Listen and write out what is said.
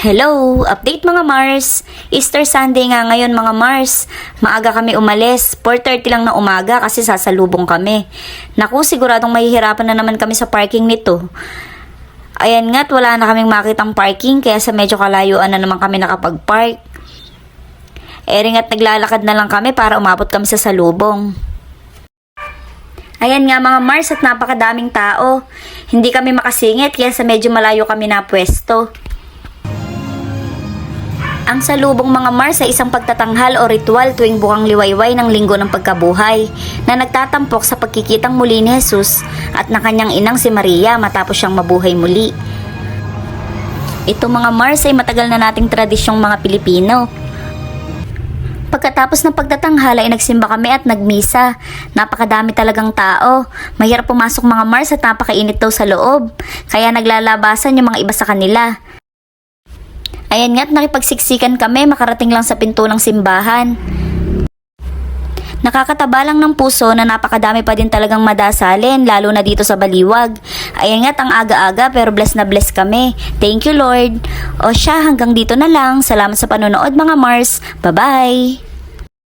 Hello! Update mga Mars! Easter Sunday nga ngayon mga Mars. Maaga kami umalis. 4:30 lang na umaga kasi sasalubong kami. Naku, siguradong mahihirapan na naman kami sa parking nito. Ayan nga't wala na kaming makitang parking kaya sa medyo kalayuan na naman kami nakapag-park. Ering at naglalakad na lang kami para umabot kami sa salubong. Ayan nga mga Mars at napakadaming tao. Hindi kami makasingit kaya sa medyo malayo kami na pwesto. Ang salubong mga Mars ay isang pagtatanghal o ritual tuwing bukang liwayway ng linggo ng pagkabuhay na nagtatampok sa pagkikitang muli ni Jesus at na kanyang inang si Maria matapos siyang mabuhay muli. Ito mga Mars ay matagal na nating tradisyong mga Pilipino. Pagkatapos ng pagtatanghal ay nagsimba kami at nagmisa. Napakadami talagang tao. Mahirap pumasok mga Mars at napakainit daw sa loob. Kaya naglalabasan yung mga iba sa kanila. Ayan nga't nakipagsiksikan kami makarating lang sa pinto ng simbahan. Nakakataba lang ng puso na napakadami pa din talagang madasalin lalo na dito sa Baliwag. Ayan nga't ang aga-aga pero bless na bless kami. Thank you Lord. O siya, hanggang dito na lang. Salamat sa panonood mga Mars. Bye-bye!